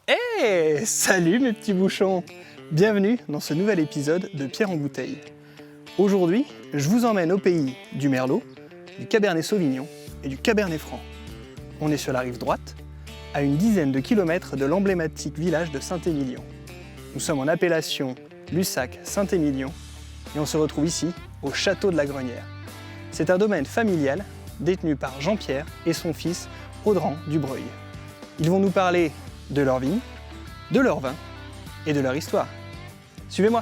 Hey, salut mes petits bouchons! Bienvenue dans ce nouvel épisode de Pierre en bouteille. Aujourd'hui, je vous emmène au pays du Merlot, du Cabernet Sauvignon et du Cabernet Franc. On est sur la rive droite, à une dizaine de kilomètres de l'emblématique village de Saint-Émilion. Nous sommes en appellation Lussac-Saint-Émilion et on se retrouve ici, au château de la Grenière. C'est un domaine familial détenu par Jean-Pierre et son fils Audran Dubreuil. Ils vont nous parler de leur vigne, de leur vin et de leur histoire. Suivez-moi!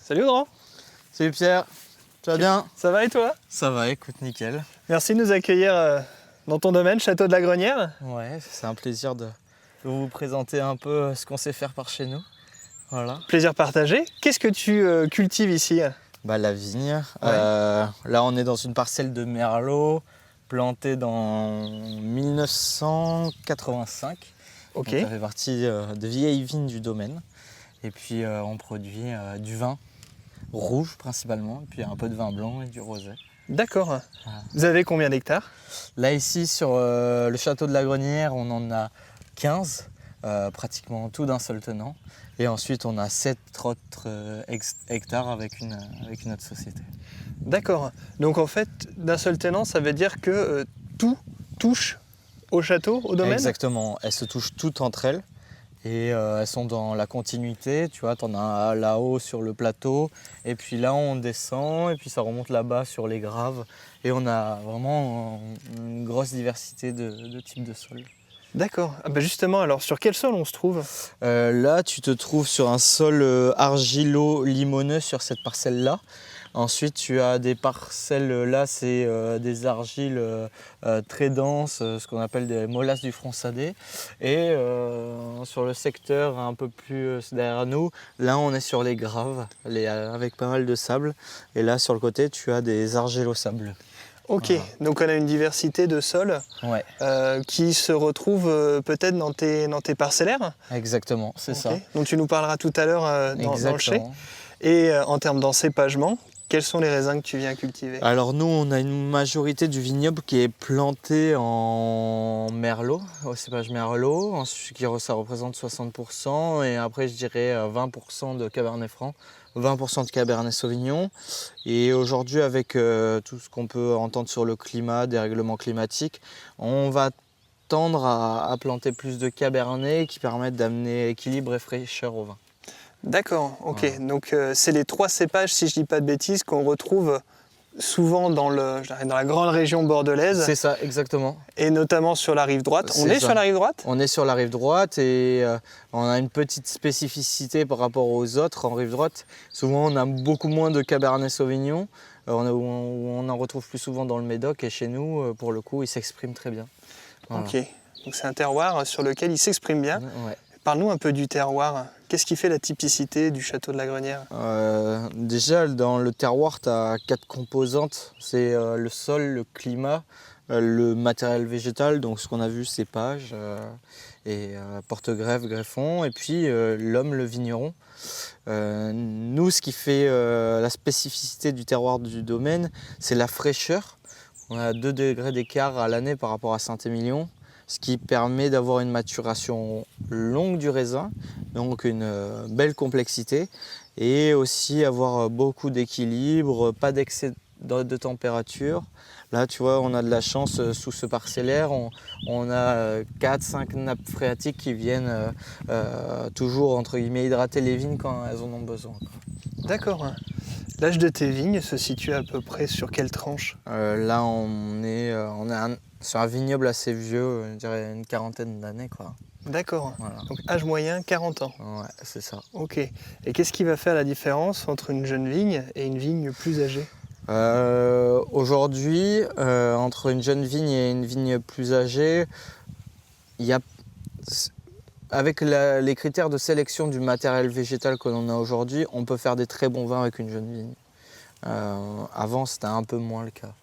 Salut Audran! Salut Pierre, tu vas bien? Ça va et toi? Ça va, écoute, nickel. Merci de nous accueillir dans ton domaine, Château de la Grenière. Ouais, c'est un plaisir de vous présenter un peu ce qu'on sait faire par chez nous. Voilà. Plaisir partagé. Qu'est-ce que tu cultives ici? La vigne. Ouais. Là, on est dans une parcelle de Merlot plantée dans 1985. Ok. Donc, ça fait partie de vieilles vignes du domaine. Et puis, on produit du vin rouge principalement, et puis un peu de vin blanc et du rosé. D'accord. Voilà. Vous avez combien d'hectares? Là ici sur le château de la Grenière, on en a 15, pratiquement tout d'un seul tenant. Et ensuite on a 7 autres hectares avec une autre société. D'accord. Donc en fait, d'un seul tenant, ça veut dire que tout touche au château, au domaine? Exactement, elles se touchent toutes entre elles. Et elles sont dans la continuité, tu vois, t'en as là-haut sur le plateau, et puis là on descend, et puis ça remonte là-bas sur les graves, et on a vraiment une grosse diversité de types de sols. D'accord. Ah bah justement, alors sur quel sol on se trouve? Là tu te trouves sur un sol argilo-limoneux sur cette parcelle-là. Ensuite, tu as des parcelles, là, c'est des argiles très denses, ce qu'on appelle des molasses du Fronsadé. Et sur le secteur un peu plus derrière nous, là, on est sur les graves, avec pas mal de sable. Et là, sur le côté, tu as des argilo-sableux. Ok, Voilà. donc on a une diversité de sols Ouais, qui se retrouvent peut-être dans tes parcellaires? exactement, c'est ça. Donc tu nous parleras tout à l'heure dans le chai. Exactement. Et en termes d'encépagement, quels sont les raisins que tu viens cultiver? Alors nous, on a une majorité du vignoble qui est planté en merlot, au cépage merlot, ça représente 60%, et après je dirais 20% de cabernet franc, 20% de cabernet sauvignon. Et aujourd'hui, avec tout ce qu'on peut entendre sur le climat, dérèglement climatique, on va tendre à planter plus de cabernet qui permettent d'amener équilibre et fraîcheur au vin. D'accord, ok. Voilà. Donc c'est les 3 cépages, si je dis pas de bêtises, qu'on retrouve souvent dans la grande région bordelaise. C'est ça, exactement. Et notamment sur la rive droite. On est sur la rive droite? On est sur la rive droite et on a une petite spécificité par rapport aux autres en rive droite. Souvent, on a beaucoup moins de Cabernet Sauvignon, on en retrouve plus souvent dans le Médoc, et chez nous, pour le coup, il s'exprime très bien. Voilà. Ok, donc c'est un terroir sur lequel il s'exprime bien. Ouais. Parle-nous un peu du terroir. Qu'est-ce qui fait la typicité du château de la Grenière? Déjà, dans le terroir, tu as 4 composantes. C'est le sol, le climat, le matériel végétal, donc ce qu'on a vu, cépage, porte-greffe, greffon, et puis l'homme, le vigneron. Nous, ce qui fait la spécificité du terroir du domaine, c'est la fraîcheur. On a 2 degrés d'écart à l'année par rapport à Saint-Émilion, ce qui permet d'avoir une maturation longue du raisin, donc une belle complexité, et aussi avoir beaucoup d'équilibre, pas d'excès de température. Là, tu vois, on a de la chance sous ce parcellaire, on a 4-5 nappes phréatiques qui viennent toujours, entre guillemets, hydrater les vignes quand elles en ont besoin. D'accord. L'âge de tes vignes se situe à peu près sur quelle tranche? Là, on est sur un vignoble assez vieux, je dirais une quarantaine d'années, quoi. D'accord. Voilà. Donc âge moyen, 40 ans. Ouais, c'est ça. Ok. Et qu'est-ce qui va faire la différence entre une jeune vigne et une vigne plus âgée? Aujourd'hui, entre une jeune vigne et une vigne plus âgée, il y a avec les critères de sélection du matériel végétal que l'on a aujourd'hui, on peut faire des très bons vins avec une jeune vigne. Avant, c'était un peu moins le cas.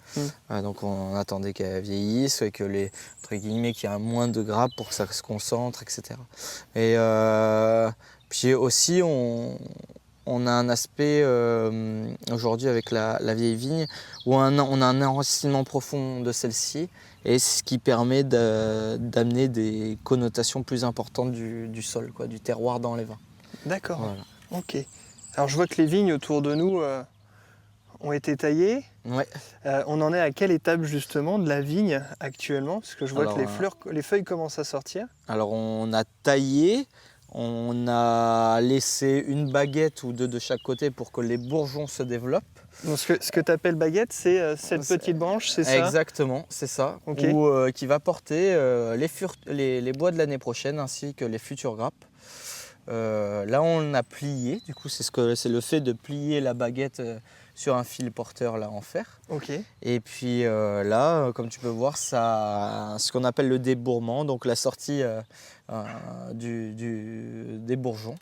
Donc on attendait qu'elle vieillisse et que entre guillemets, qu'il y ait moins de grappes pour que ça se concentre, etc. Et puis aussi, on a un aspect aujourd'hui avec la vieille vigne où on a un enracinement profond de celle-ci, et ce qui permet d'amener des connotations plus importantes du sol, quoi, du terroir dans les vins. D'accord, Voilà. ok. Alors je vois que les vignes autour de nous ont été taillées. Ouais. On en est à quelle étape justement de la vigne actuellement? Parce que je vois Alors, que les feuilles commencent à sortir. Alors on a taillé, on a laissé une baguette ou deux de chaque côté pour que les bourgeons se développent. Donc ce que tu appelles baguette, c'est cette petite branche, c'est ça? Exactement, c'est ça. Ok. Qui va porter les bois de l'année prochaine ainsi que les futures grappes. Là on a plié, du coup c'est le fait de plier la baguette sur un fil porteur là en fer. Ok. Et puis là, comme tu peux voir, ça a ce qu'on appelle le débourrement, donc la sortie des bourgeons,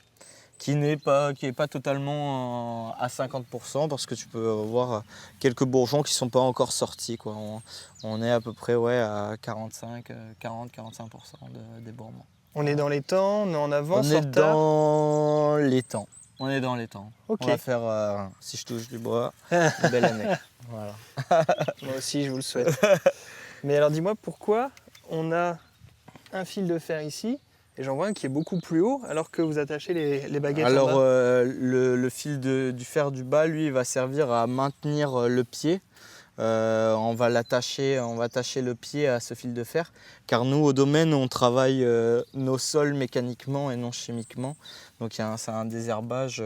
qui n'est pas totalement à 50%, parce que tu peux voir quelques bourgeons qui ne sont pas encore sortis, quoi. On est à peu près à 40-45% de débourrement. On est dans les temps, on est en avance, On est en retard? dans les temps. On est dans les temps. Ok. On va faire, si je touche du bois, une belle année. Voilà. Moi aussi, je vous le souhaite. Mais alors dis-moi, pourquoi on a un fil de fer ici, et j'en vois un qui est beaucoup plus haut, alors que vous attachez les baguettes en Alors bas? le fil du fer du bas, lui, il va servir à maintenir le pied. On va attacher le pied à ce fil de fer, car nous au domaine on travaille nos sols mécaniquement et non chimiquement. Donc c'est un désherbage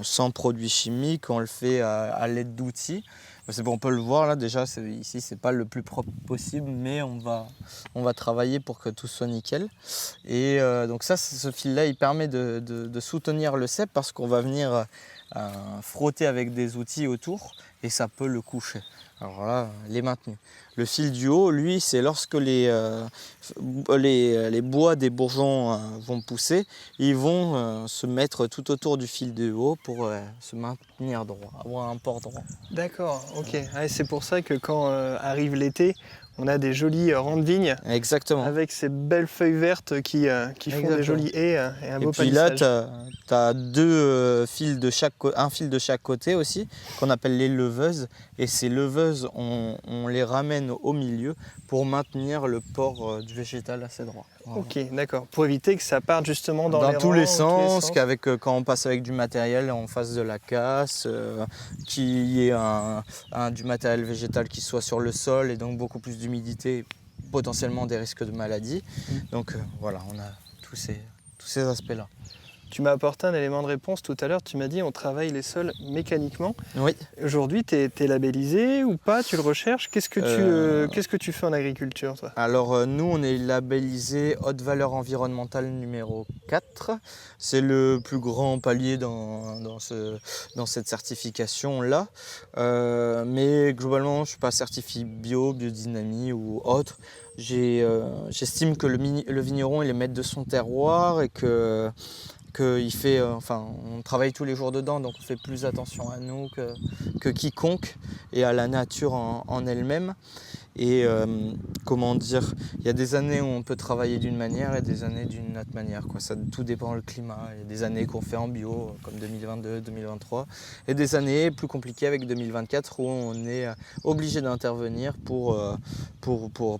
sans produits chimiques, on le fait à l'aide d'outils. On peut le voir là déjà, ici c'est pas le plus propre possible, mais on va travailler pour que tout soit nickel. Et donc ce fil là il permet de soutenir le cep, parce qu'on va venir frotter avec des outils autour et ça peut le coucher. Alors là, les maintenus. Le fil du haut, lui, c'est lorsque les bois des bourgeons vont pousser, ils vont se mettre tout autour du fil du haut pour se maintenir droit, avoir un port droit. D'accord, ok. Ah, et c'est pour ça que quand arrive l'été, on a des jolis rangs de vignes. Exactement. Avec ces belles feuilles vertes qui font des jolies haies et un beau palissage. Et puis là, tu as un fil de chaque côté aussi, qu'on appelle les leveuses. Et ces leveuses, on les ramène au milieu pour maintenir le port du végétal assez droit. Voilà. Ok, d'accord. Pour éviter que ça parte justement dans tous les rangs, sens, quand on passe avec du matériel, on fasse de la casse, qu'il y ait du matériel végétal qui soit sur le sol, et donc beaucoup plus d'humidité, potentiellement des risques de maladie. Donc voilà, on a tous ces aspects-là. Tu m'as apporté un élément de réponse tout à l'heure, tu m'as dit on travaille les sols mécaniquement. Oui. Aujourd'hui, tu es labellisé ou pas? Tu le recherches? Qu'est-ce que tu fais en agriculture, toi? Alors nous, on est labellisé haute valeur environnementale numéro 4. C'est le plus grand palier dans cette certification-là. Mais globalement, je ne suis pas certifié bio, biodynamie ou autre. J'estime que le vigneron il est maître de son terroir, et que on travaille tous les jours dedans, donc on fait plus attention à nous que quiconque, et à la nature en elle-même. Et comment dire, il y a des années où on peut travailler d'une manière et des années d'une autre manière, quoi. Ça, tout dépend du climat. Il y a des années qu'on fait en bio, comme 2022, 2023, et des années plus compliquées avec 2024 où on est obligé d'intervenir pour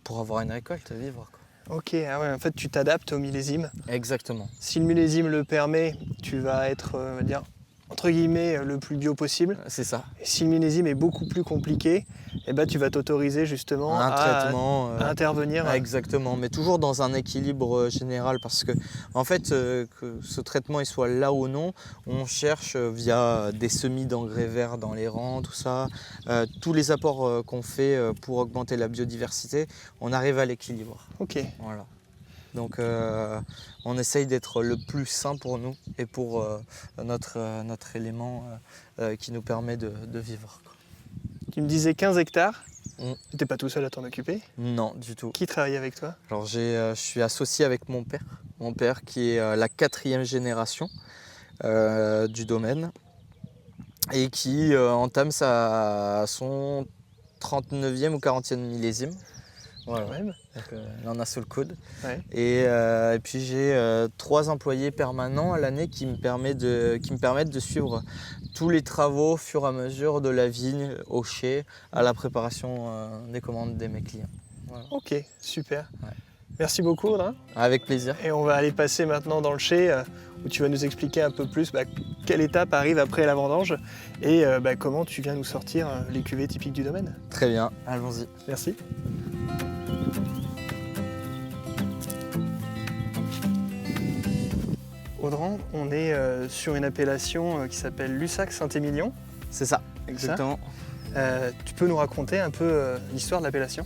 avoir une récolte, vivre, quoi. Ok, ah ouais, en fait tu t'adaptes au millésime. Exactement. Si le millésime le permet, tu vas être, on va dire, entre guillemets, le plus bio possible. C'est ça. Et si le millésime est beaucoup plus compliqué, eh ben, tu vas t'autoriser justement à intervenir. Exactement, mais toujours dans un équilibre général, parce que en fait, que ce traitement il soit là ou non, on cherche via des semis d'engrais verts dans les rangs, tout ça, tous les apports qu'on fait pour augmenter la biodiversité, on arrive à l'équilibre. Ok. Voilà. Donc on essaye d'être le plus sain pour nous et pour notre élément qui nous permet de vivre, quoi. Tu me disais 15 hectares. Mm. Tu n'es pas tout seul à t'en occuper. Non, du tout. Qui travaille avec toi? Alors je suis associé avec mon père qui est la 4e génération du domaine et qui entame son 39e ou 40e millésime. Voilà. Quand même. Donc, il en a sous le coude. Ouais. Et puis j'ai 3 employés permanents à l'année qui me permettent de suivre tous les travaux au fur et à mesure de la vigne au chai à la préparation des commandes de mes clients. Voilà. Ok, super. Ouais. Merci beaucoup Audrin. Avec plaisir. Et on va aller passer maintenant dans le chai où tu vas nous expliquer un peu plus quelle étape arrive après la vendange et comment tu viens nous sortir les cuvées typiques du domaine. Très bien, allons-y. Merci. Audran, on est sur une appellation qui s'appelle Lussac-Saint-Émilion. C'est ça, exactement. Tu peux nous raconter un peu l'histoire de l'appellation?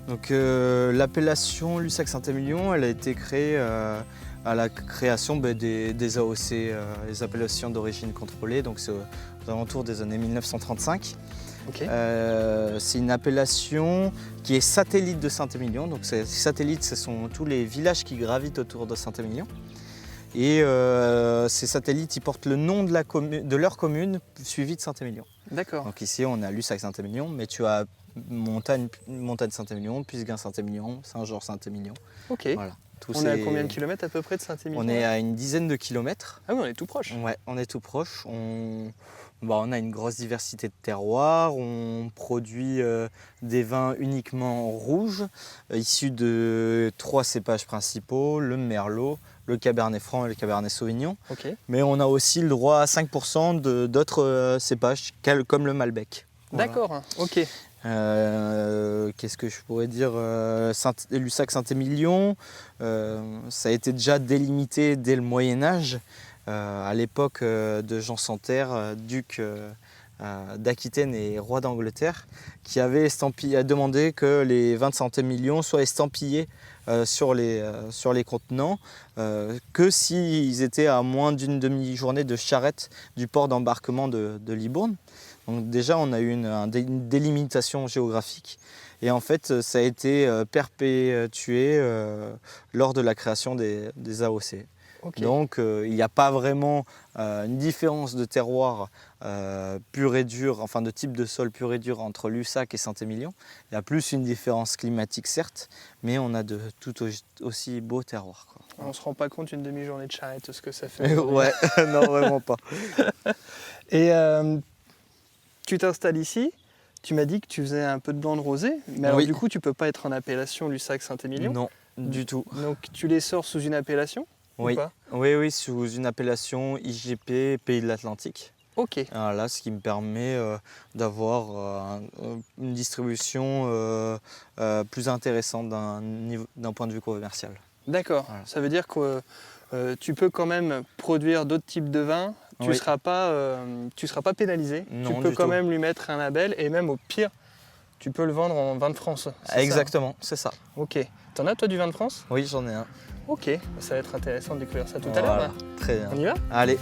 Donc l'appellation Lussac-Saint-Émilion, elle a été créée à la création des AOC, les appellations d'origine contrôlée, donc c'est aux alentours des années 1935. Okay. C'est une appellation qui est satellite de Saint-Émilion, donc satellite, ce sont tous les villages qui gravitent autour de Saint-Émilion. Et ces satellites, ils portent le nom de leur commune suivi de Saint-Émilion. D'accord. Donc ici, on a Lussac-Saint-Émilion, mais tu as montagne Saint-Émilion, Puisguin-Saint-Émilion, Saint-Georges-Saint-Émilion. Ok. Voilà. On est à combien de kilomètres à peu près de Saint-Émilion? On est à une dizaine de kilomètres. Ah oui, on est tout proche. Ouais, on est tout proche. On a une grosse diversité de terroirs. On produit des vins uniquement rouges, issus de 3 cépages principaux, le merlot, le cabernet franc et le cabernet sauvignon. Okay. Mais on a aussi le droit à 5% d'autres cépages, comme le malbec. Voilà. D'accord, ok. Qu'est-ce que je pourrais dire? Lussac-Saint-Émilion, ça a été déjà délimité dès le Moyen-Âge, à l'époque de Jean Santerre, duc d'Aquitaine et roi d'Angleterre, qui avait demandé que les vins de Saint-Émilion soient estampillés sur les contenants, que s'ils étaient à moins d'une demi-journée de charrette du port d'embarquement de Libourne. Donc déjà, on a eu une délimitation géographique et en fait, ça a été perpétué lors de la création des AOC. Okay. Donc il n'y a pas vraiment une différence de terroir pur et dur, enfin de type de sol pur et dur entre Lussac et Saint-Émilion. Il y a plus une différence climatique certes, mais on a de tout aussi beaux terroirs, quoi. On ne se rend pas compte une demi-journée de charrette ce que ça fait. Ouais, non vraiment pas. Et tu t'installes ici, tu m'as dit que tu faisais un peu de blanc de rosé, mais alors du coup tu peux pas être en appellation Lussac-Saint-Émilion? Non, du tout. Donc tu les sors sous une appellation? Oui. Ou pas? Oui, sous une appellation IGP Pays de l'Atlantique. Ok. Là, ce qui me permet d'avoir une distribution plus intéressante d'un point de vue commercial. D'accord. Voilà. Ça veut dire que tu peux quand même produire d'autres types de vins. Tu ne seras pas pénalisé. Non, tu peux quand même lui mettre un label et même au pire, tu peux le vendre en vin de France. Exactement, c'est ça. Ok. T'en as toi du vin de France? Oui, j'en ai un. Ok, ça va être intéressant de découvrir ça tout à l'heure. Très bien. On y va? Allez.